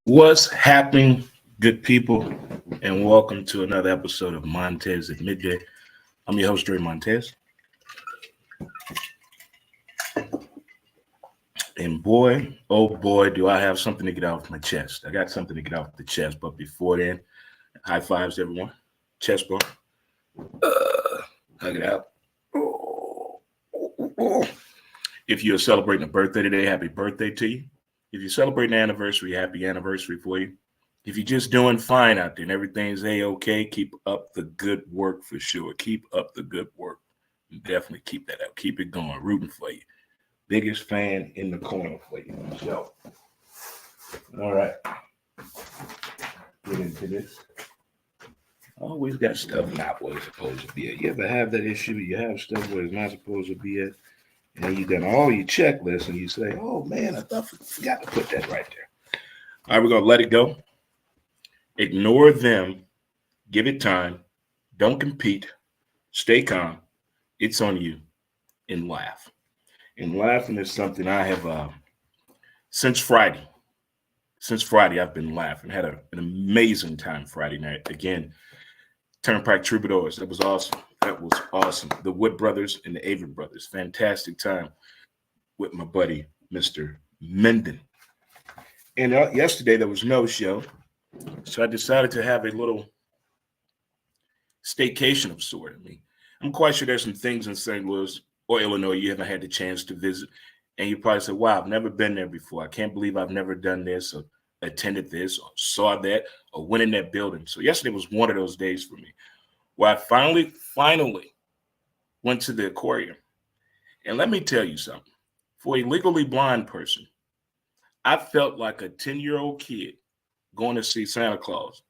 What's happening, good people, and welcome to another episode of Montez at Midday. I'm your host, Dre Montez. And boy, oh boy, do I have something to get off my chest. I got something to get off the chest, but before then, high fives, everyone. Chest bump. Hug it out. If you're celebrating a birthday today, happy birthday to you. If you're celebrating an anniversary, happy anniversary for you. If you're just doing fine out there and everything's A-okay, keep up the good work for sure. Keep up the good work. Definitely keep that up. Keep it going. Rooting for you. Biggest fan in the corner for you. So, all right. Get into this. Always got stuff not where it's supposed to be at. You ever have that issue? You have stuff where it's not supposed to be at, and you done all your checklists, and you say, "Oh man, I forgot to put that right there." All right, we're gonna let it go. Ignore them. Give it time. Don't compete. Stay calm. It's on you, and laugh. And laughing is something I have since Friday. Since Friday, I've been laughing. Had an amazing time Friday night. Again, Turnpike Troubadours. That was awesome. That was awesome. The Wood brothers and the Avery brothers. Fantastic time with my buddy, Mr. Menden. And yesterday, there was no show. So I decided to have a little staycation of sort. I mean, I'm quite sure there's some things in St. Louis or Illinois you haven't had the chance to visit. And you probably say, wow, I've never been there before. I can't believe I've never done this or attended this or saw that or went in that building. So yesterday was one of those days for me where I finally went to the aquarium. And let me tell you something. For a legally blind person, I felt like a 10-year-old kid going to see Santa Claus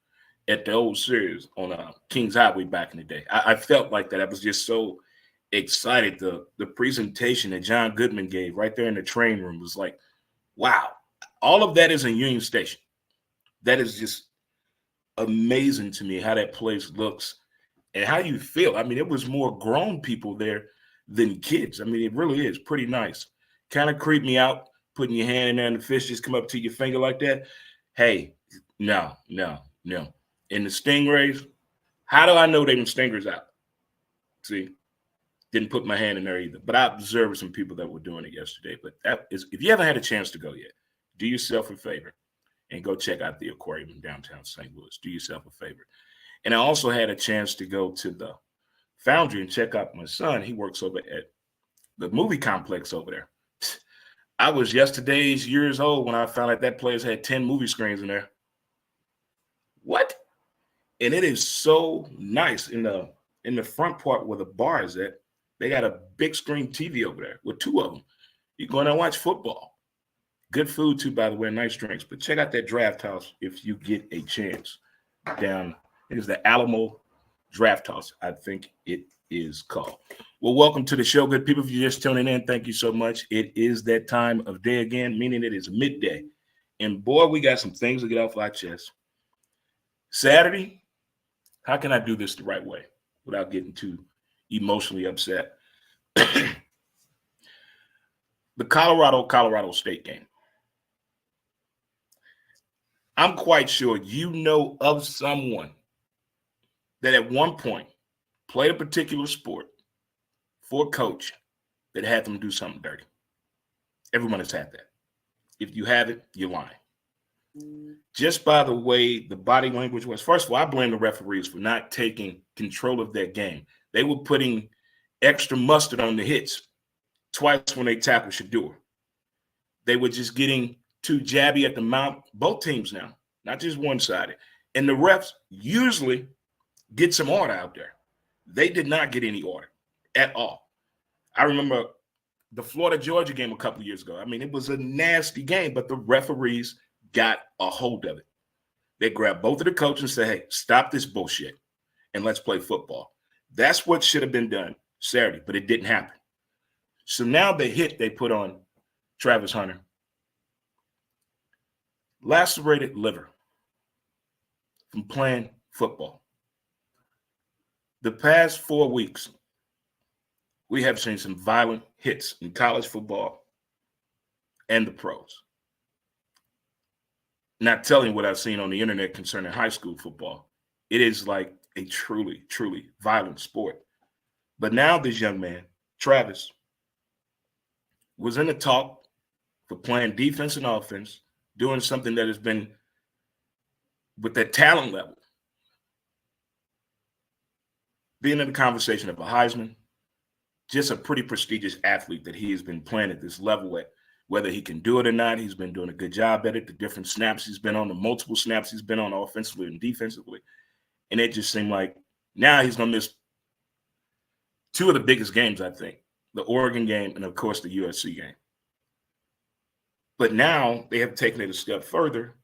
at the old series on Kings Highway back in the day. I felt like that. I was just so excited. The presentation that John Goodman gave right there in the train room was like, wow. All of that is in Union Station. That is just amazing to me how that place looks and how you feel. I mean, it was more grown people there than kids. I mean, it really is pretty nice. Kind of creeped me out, putting your hand in there and the fish just come up to your finger like that. Hey, no. And the stingrays, how do I know they were stingers out? See, didn't put my hand in there either. But I observed some people that were doing it yesterday. But that is, if you haven't had a chance to go yet, do yourself a favor and go check out the aquarium in downtown St. Louis. Do yourself a favor. And I also had a chance to go to the Foundry and check out my son. He works over at the movie complex over there. I was years old when I found out that place had 10 movie screens in there. What? And it is so nice in the front part where the bar is at. They got a big screen TV over there with two of them. You go in and watch football. Good food too, by the way, nice drinks. But check out that draft house if you get a chance. Down, it is the Alamo Draft House, I think it is called. Well, welcome to the show, good people. If you're just tuning in, thank you so much. It is that time of day again, meaning it is midday. And boy, we got some things to get off our chest. Saturday, how can I do this the right way without getting too emotionally upset? The Colorado State game. I'm quite sure you know of someone that at one point played a particular sport for a coach that had them do something dirty. Everyone has had that. If you haven't, you're lying. Just by the way the body language was. First of all, I blame the referees for not taking control of that game. They were putting extra mustard on the hits twice when they tackled Shador. They were just getting too jabby at the mouth. Both teams now, not just one-sided. And the refs usually get some order out there. They did not get any order at all. I remember the Florida-Georgia game a couple of years ago. I mean, it was a nasty game, but the referees got a hold of it. They grabbed both of the coaches and said, hey, stop this bullshit and let's play football. That's what should have been done Saturday, but it didn't happen. So now the hit they put on Travis Hunter, lacerated liver from playing football. The past 4 weeks, we have seen some violent hits in college football and the pros. not telling what I've seen on the internet concerning high school football. It is like a truly, truly violent sport. But now this young man, Travis, was in the talk for playing defense and offense, doing something that has been with that talent level, being in the conversation of a Heisman, just a pretty prestigious athlete that he has been playing at this level at. Whether he can do it or not, he's been doing a good job at it. The different snaps he's been on, the multiple snaps he's been on offensively and defensively. And it just seemed like now he's going to miss two of the biggest games, I think, the Oregon game and, of course, the USC game. But now they have taken it a step further.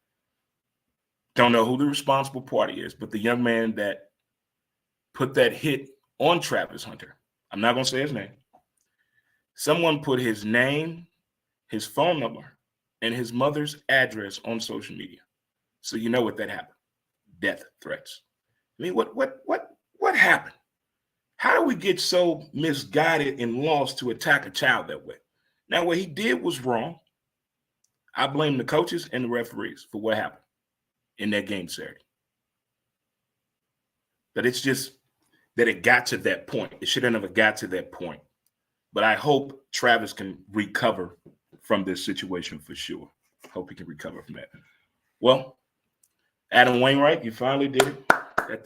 Don't know who the responsible party is, but the young man that put that hit on Travis Hunter, I'm not going to say his name. Someone put his name, his phone number, and his mother's address on social media. So you know what that happened. Death threats. I mean, what happened? How do we get so misguided and lost to attack a child that way? Now, what he did was wrong. I blame the coaches and the referees for what happened in that game Saturday. But it's just that it got to that point. It should have never got to that point. But I hope Travis can recover from this situation for sure. Hope he can recover from that. Well, Adam Wainwright, you finally did it.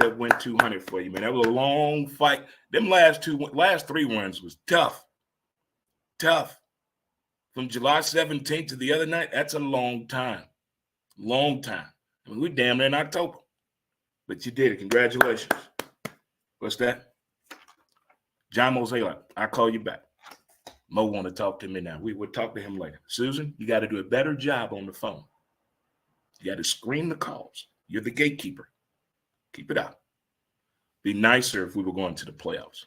That went 200 for you, man. That was a long fight. Them last three runs was tough. Tough. From July 17th to the other night, that's a long time. Long time. I mean, we're damn near in October. But you did it. Congratulations. What's that? John Mosela, I'll call you back. Mo want to talk to me now. We'll talk to him later. Susan, you got to do a better job on the phone. You got to screen the calls. You're the gatekeeper. Keep it out. Be nicer if we were going to the playoffs.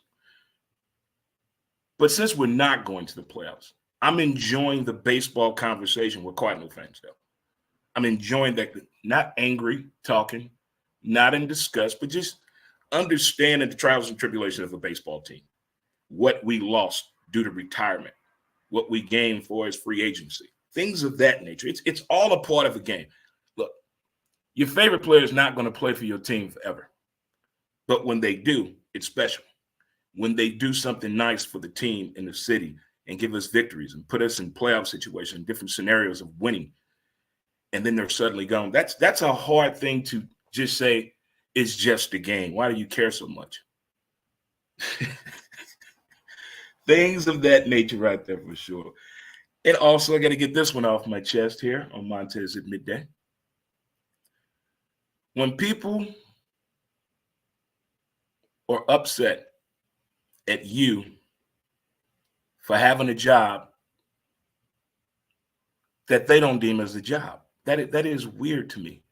But since we're not going to the playoffs, I'm enjoying the baseball conversation with Cardinal fans, though. I'm enjoying that. Not angry talking, not in disgust, but just understanding the trials and tribulations of a baseball team. What we lost due to retirement, what we gained for as free agency, things of that nature. It's all a part of the game. Look, your favorite player is not going to play for your team forever. But when they do, it's special. When they do something nice for the team in the city and give us victories and put us in playoff situations, different scenarios of winning, and then they're suddenly gone. That's a hard thing to just say, it's just a game. Why do you care so much? Things of that nature right there for sure. And also, I got to get this one off my chest here on Montez at Midday. When people are upset at you for having a job that they don't deem as a job, that is weird to me.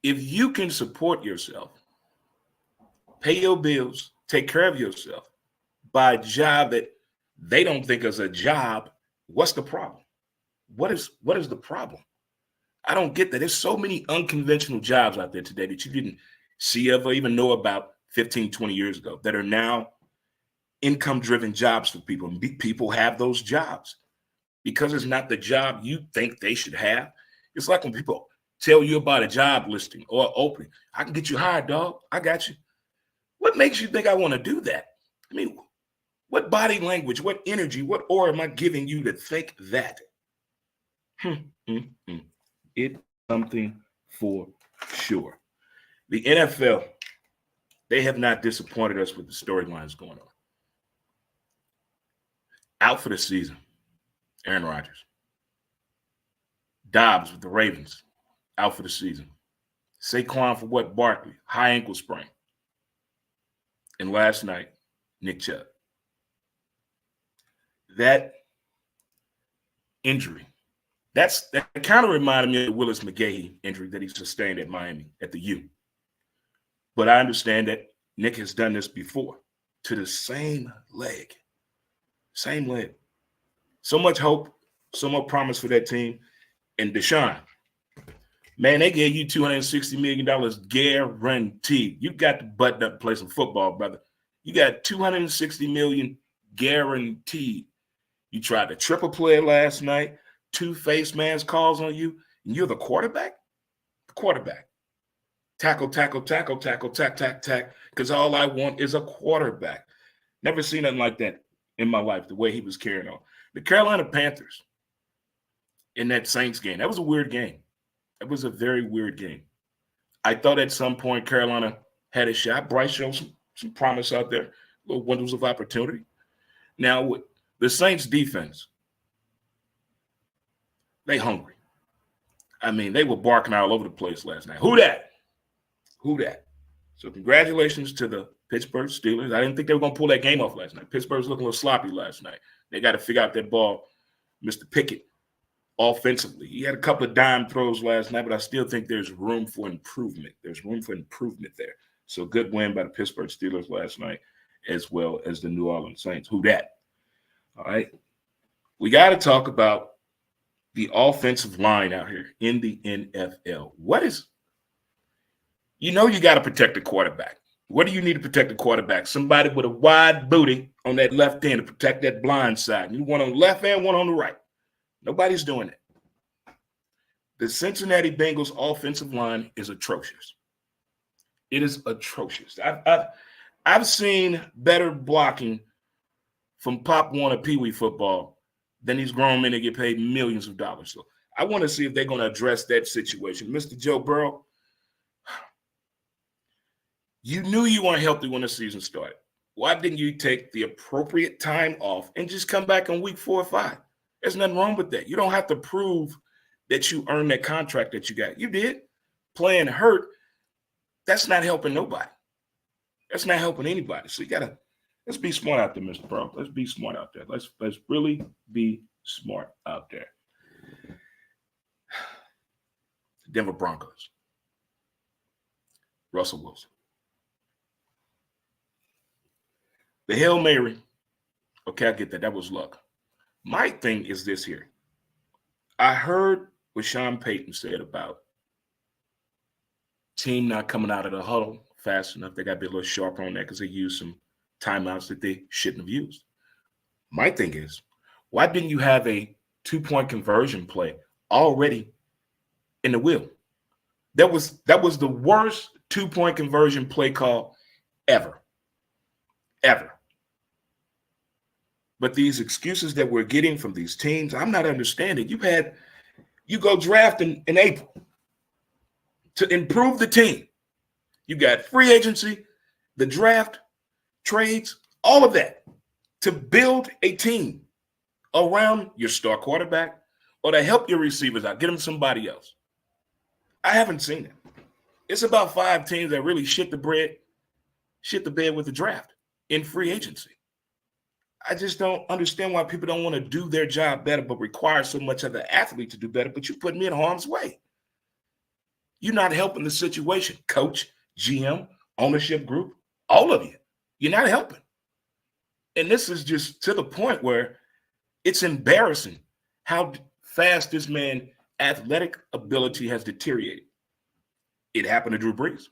If you can support yourself, pay your bills, take care of yourself, by a job that they don't think is a job, what's the problem? What is the problem? I don't get that. There's so many unconventional jobs out there today that you didn't see of or even know about 15, 20 years ago that are now income-driven jobs for people. And people have those jobs because it's not the job you think they should have. It's like when people tell you about a job listing or opening. I can get you hired, dog. I got you. What makes you think I want to do that? I mean, what body language, what energy, what aura am I giving you to think that? It's something for sure. The NFL, they have not disappointed us with the storylines going on. Out for the season, Aaron Rodgers. Dobbs with the Ravens, out for the season. Saquon for what? Barkley, high ankle sprain. And last night, Nick Chubb. That injury, that kind of reminded me of the Willis McGahee injury that he sustained at Miami at the U. But I understand that Nick has done this before to the same leg. Same leg. So much hope, so much promise for that team. And Deshaun, man, they gave you $260 million guaranteed. You got to button up and play some football, brother. You got $260 million guaranteed. You tried to triple play last night. 2 face man's calls on you. and you're the quarterback? The quarterback. Tackle, tackle, tackle, tackle, tack, tack, tack, because all I want is a quarterback. Never seen nothing like that in my life, the way he was carrying on. The Carolina Panthers in that Saints game, that was a weird game. It was a very weird game. I thought at some point Carolina had a shot. Bryce showed some promise out there, little windows of opportunity. Now, the Saints defense, they hungry. I mean, they were barking all over the place last night. Who that? Who that? So congratulations to the Pittsburgh Steelers. I didn't think they were going to pull that game off last night. Pittsburgh's looking a little sloppy last night. They got to figure out that ball, Mr. Pickett, offensively. He had a couple of dime throws last night, but I still think there's room for improvement. There's room for improvement there. So good win by the Pittsburgh Steelers last night, as well as the New Orleans Saints. Who that? All right. We got to talk about the offensive line out here in the NFL. You got to protect the quarterback. What do you need to protect the quarterback? Somebody with a wide booty on that left end to protect that blind side. You one on the left hand, one on the right. Nobody's doing it. The Cincinnati Bengals offensive line is atrocious. It is atrocious. I've seen better blocking from Pop Warner Pee Wee football than these grown men that get paid millions of dollars. So I want to see if they're going to address that situation. Mr. Joe Burrow, you knew you weren't healthy when the season started. Why didn't you take the appropriate time off and just come back in week 4 or 5? There's nothing wrong with that. You don't have to prove that you earned that contract that you got. You did. Playing hurt, that's not helping nobody. That's not helping anybody. So let's be smart out there, Mr. Burrow. Let's be smart out there. Let's really be smart out there. Denver Broncos. Russell Wilson. The Hail Mary. Okay, I get that. That was luck. My thing is this here. I heard what Sean Payton said about team not coming out of the huddle fast enough. They got to be a little sharper on that because they used some timeouts that they shouldn't have used. My thing is, why didn't you have a 2-point conversion play already in the wheel? That was the worst 2-point conversion play call ever. Ever. But these excuses that we're getting from these teams, I'm not understanding. You go draft in April to improve the team. You got free agency, the draft, trades, all of that to build a team around your star quarterback or to help your receivers out. Get them somebody else. I haven't seen it. It's about 5 teams that really shit the bed with the draft in free agency. I just don't understand why people don't want to do their job better, but require so much of the athlete to do better. But you put me in harm's way. You're not helping the situation. Coach, GM, ownership group, all of you. You're not helping. And this is just to the point where it's embarrassing how fast this man's athletic ability has deteriorated. It happened to Drew Brees.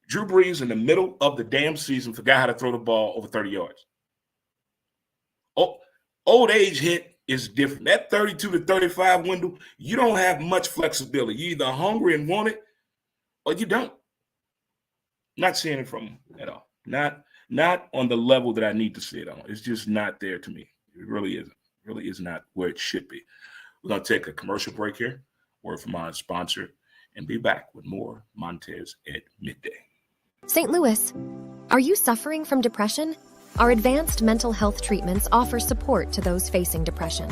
Drew Brees in the middle of the damn season forgot how to throw the ball over 30 yards. Old age hit is different. That 32 to 35 window, you don't have much flexibility. You're either hungry and want it or you don't. Not seeing it from him at all. Not on the level that I need to see it on. It's just not there to me. It really isn't. It really is not where it should be. We're going to take a commercial break here, word from our sponsor, and be back with more Montez at midday. St. Louis, are you suffering from depression? Our advanced mental health treatments offer support to those facing depression.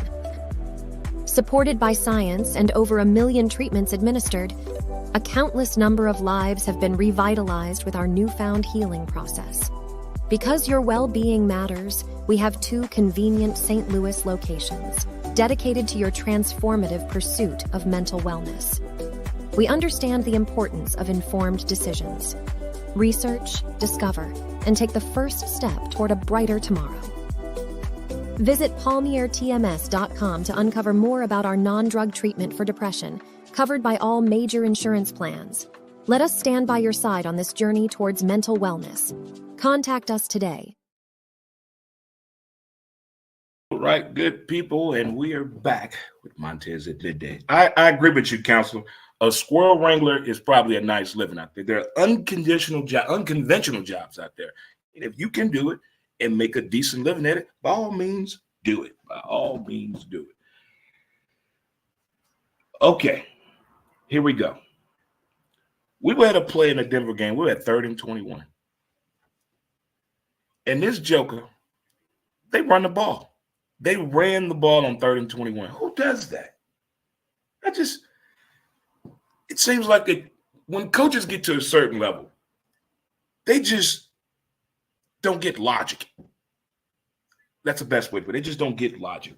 Supported by science and over 1 million treatments administered, a countless number of lives have been revitalized with our newfound healing process. Because your well-being matters, we have 2 convenient St. Louis locations dedicated to your transformative pursuit of mental wellness. We understand the importance of informed decisions. Research, discover, and take the first step toward a brighter tomorrow. Visit palmiertms.com to uncover more about our non-drug treatment for depression, covered by all major insurance plans. Let us stand by your side on this journey towards mental wellness. Contact us today. All right, good people, and we are back with Montez at midday. I agree with you, Counselor. A squirrel wrangler is probably a nice living out there. There are unconventional jobs out there. And if you can do it and make a decent living at it, by all means, do it. By all means, do it. Okay, here we go. We were at a play in a Denver game. We were at 3rd and 21. And this joker, they run the ball. They ran the ball on 3rd and 21. Who does that? It seems like when coaches get to a certain level, they just don't get logic. That's the best way, but they just don't get logic.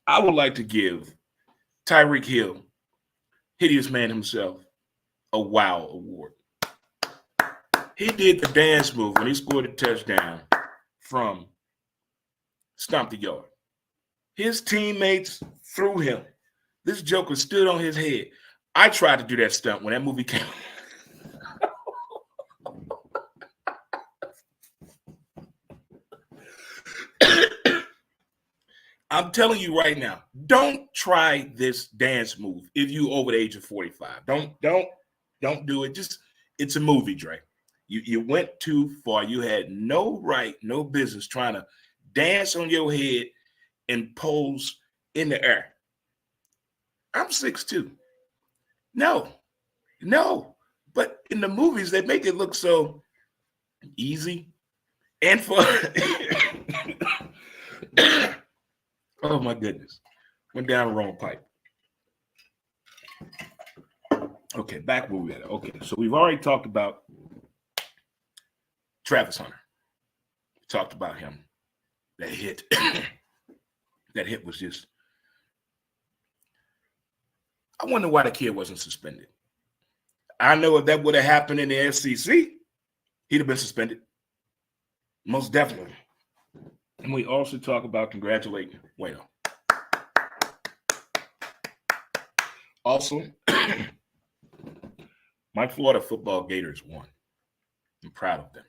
I would like to give Tyreek Hill, hideous man himself, a wow award. He did the dance move when he scored a touchdown from Stomp the Yard. His teammates threw him. This joker stood on his head. I tried to do that stunt when that movie came. I'm telling you right now, don't try this dance move if you over the age of 45. Don't do it. Just it's a movie, Dre. You went too far. You had no right, no business trying to dance on your head and pose in the air. I'm 6'2". No. But in the movies, they make it look so easy and fun. Oh, my goodness. Went down the wrong pipe. Okay, back where we at. Okay, so we've already talked about Travis Hunter. We talked about him. That hit. That hit was just. I wonder why the kid wasn't suspended. I know if that would have happened in the SEC, he'd have been suspended. Most definitely. And we also talk about congratulating Wayno. Also, my Florida football Gators won. I'm proud of them.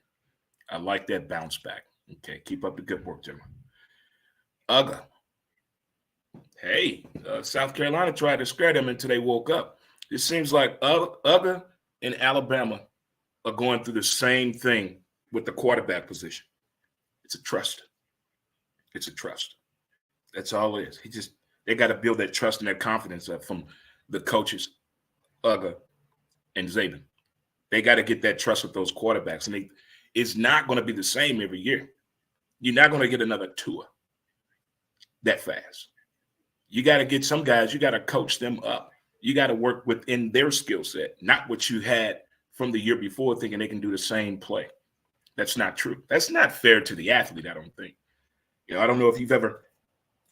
I like that bounce back. Okay, keep up the good work, gentlemen. UGA. Hey, South Carolina tried to scare them until they woke up. It seems like UGA and Alabama are going through the same thing with the quarterback position. It's a trust. It's a trust. That's all it is. They got to build that trust and that confidence up from the coaches, UGA and Saban. They got to get that trust with those quarterbacks. And it's not going to be the same every year. You're not going to get another Tua that fast. You got to get some guys, you got to coach them up. You got to work within their skill set, not what you had from the year before thinking they can do the same play. That's not true. That's not fair to the athlete, I don't think. I don't know if you've ever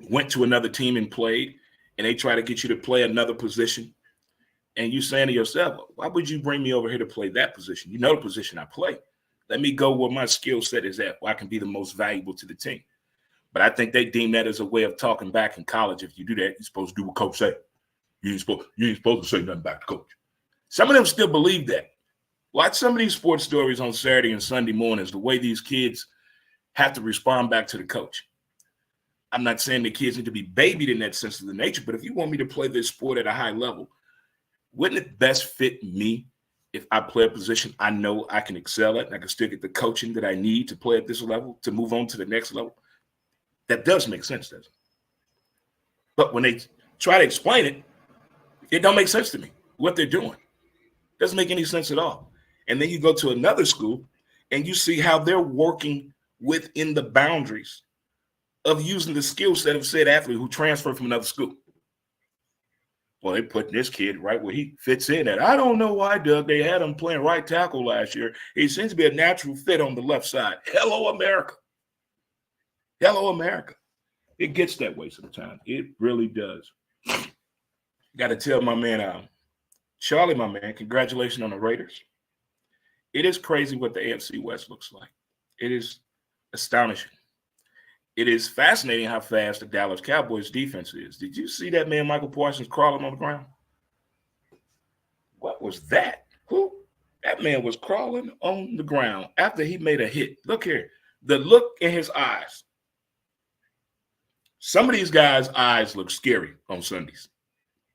went to another team and played, and they try to get you to play another position, and you saying to yourself, why would you bring me over here to play that position? You know the position I play. Let me go where my skill set is at, where I can be the most valuable to the team. But I think they deem that as a way of talking back in college. If you do that, you're supposed to do what coach said. You ain't supposed to say nothing back to coach. Some of them still believe that. Watch some of these sports stories on Saturday and Sunday mornings, the way these kids have to respond back to the coach. I'm not saying the kids need to be babied in that sense of the nature, but if you want me to play this sport at a high level, wouldn't it best fit me if I play a position I know I can excel at and I can still get the coaching that I need to play at this level to move on to the next level? That does make sense, doesn't it? But when they try to explain it, it don't make sense to me. What they're doing doesn't make any sense at all. And then you go to another school and you see how they're working within the boundaries of using the skill set of said athlete who transferred from another school. Well, they put this kid right where he fits in at. I don't know why, Doug. They had him playing right tackle last year. He seems to be a natural fit on the left side. Hello, America. Hello, America. It gets that way sometimes. It really does. Got to tell my man, Charlie, my man, congratulations on the Raiders. It is crazy what the AFC West looks like. It is astonishing. It is fascinating how fast the Dallas Cowboys defense is. Did you see that man, Michael Parsons, crawling on the ground? What was that? Who? That man was crawling on the ground after he made a hit. Look here. The look in his eyes Some of these guys' eyes look scary on Sundays.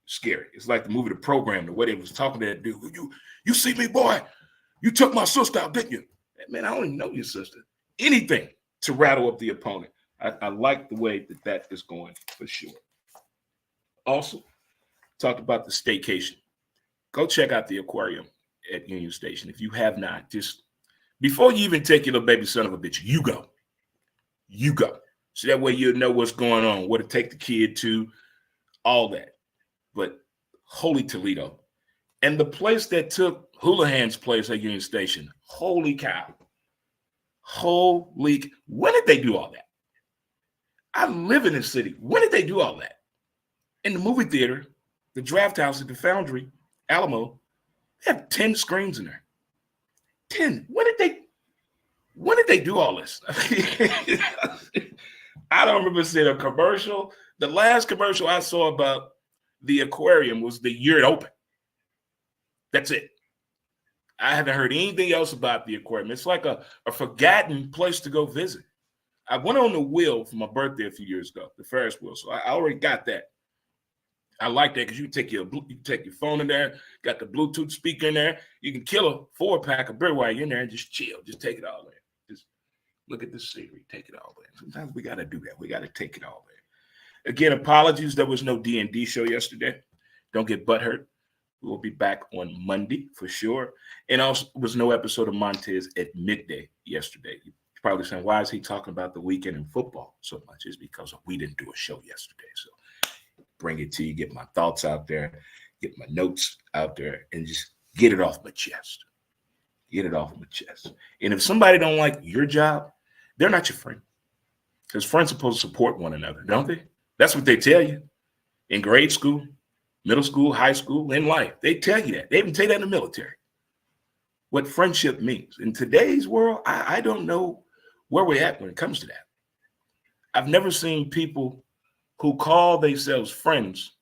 Scary. It's like the movie The Program, the way they was talking to that dude. You see me, boy? You took my sister out, didn't you? Man, I don't even know your sister. Anything to rattle up the opponent. I like the way that is going for sure. Also, talked about the staycation. Go check out the aquarium at Union Station. If you have not, just before you even take your little baby son of a bitch, you go. You go. So that way you'll know what's going on, where to take the kid to, all that. But holy Toledo. And the place that took Houlihan's place at Union Station, holy cow. When did they do all that? I live in the city. When did they do all that? In the movie theater, the Draft House at the Foundry, Alamo, they have 10 screens in there. 10. When did they do all this? I don't remember seeing a commercial. The last commercial I saw about the aquarium was the year it opened. That's it. I haven't heard anything else about the aquarium. It's like a forgotten place to go visit. I went on the wheel for my birthday a few years ago, the Ferris wheel. So I already got that. I like that because you can take your phone in there, got the Bluetooth speaker in there. You can kill a 4-pack of beer while you're in there and just chill. Just take it all in. Just look at the scenery. Take it all in. Sometimes we got to do that. We got to take it all in. Again, apologies. There was no D&D show yesterday. Don't get butthurt. We'll be back on Monday for sure. And also, there was no episode of Montez at midday yesterday. You're probably saying, why is he talking about the weekend in football so much? It's because we didn't do a show yesterday. So bring it to you, get my thoughts out there, get my notes out there, and just get it off my chest. Get it off my chest. And if somebody don't like your job, they're not your friend. Because friends are supposed to support one another, don't they? That's what they tell you in grade school, middle school, high school, in life. They tell you that. They even tell you that in the military. What friendship means. In today's world, I don't know where we're at when it comes to that. I've never seen people who call themselves friends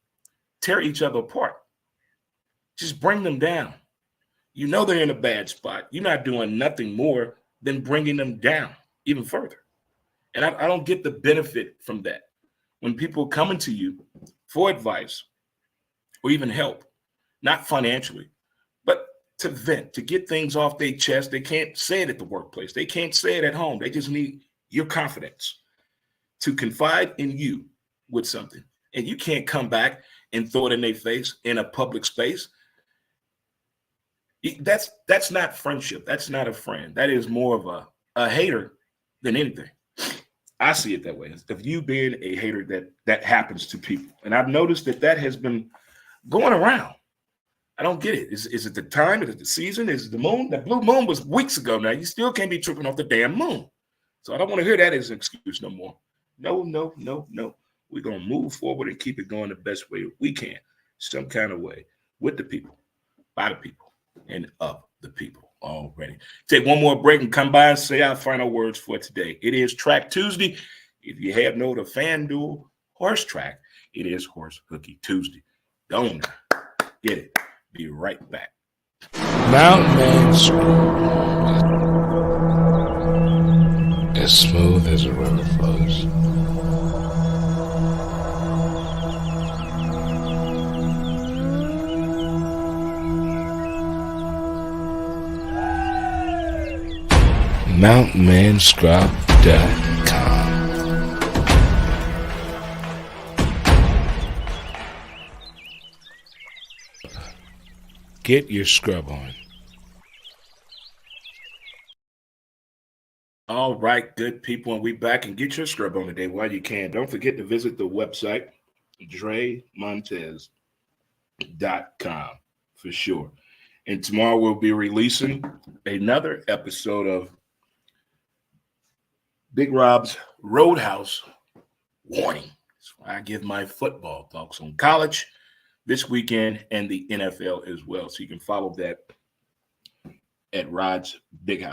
tear each other apart. Just bring them down. You know they're in a bad spot. You're not doing nothing more than bringing them down even further. And I don't get the benefit from that. When people coming to you for advice or even help, not financially, but to vent, to get things off their chest. They can't say it at the workplace. They can't say it at home. They just need your confidence to confide in you with something. And you can't come back and throw it in their face in a public space. That's not friendship. That's not a friend. That is more of a hater than anything. I see it that way. If you being a hater, that happens to people. And I've noticed that has been going around. I don't get it. Is it the time? Is it the season? Is it the moon? The blue moon was weeks ago now. You still can't be tripping off the damn moon. So I don't want to hear that as an excuse no more. No. We're going to move forward and keep it going the best way we can, some kind of way, with the people, by the people, and of the people already. Take one more break and come by and say our final words for today. It is Track Tuesday. If you have no the FanDuel horse track, it is Horse Hooky Tuesday. Don't get it. Be right back. Mountain Man as smooth as a river flows. MountainManScrub.com. Get your scrub on. All right, good people, and we back, and get your scrub on today while you can. Don't forget to visit the website, DreMontez.com, for sure. And tomorrow we'll be releasing another episode of Big Rob's Roadhouse Warning. So I give my football thoughts on college this weekend and the NFL as well. So you can follow that at Rod's Big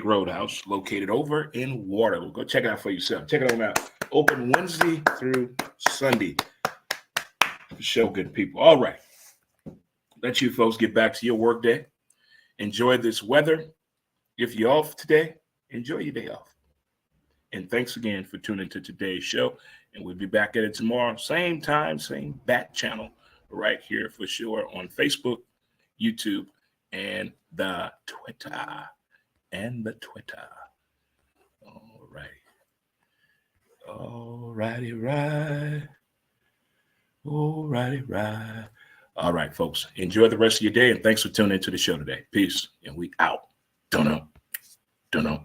Roadhouse, located over in Waterloo. Go check it out for yourself. Check it on out. Open Wednesday through Sunday. Show good people. All right. Let you folks get back to your work day. Enjoy this weather. If you're off today, enjoy your day off. And thanks again for tuning to today's show. And we'll be back at it tomorrow, same time, same back channel, right here for sure on Facebook, YouTube, and the Twitter. All right. All right. All right, folks. Enjoy the rest of your day, and thanks for tuning into the show today. Peace, and we out. Don't know.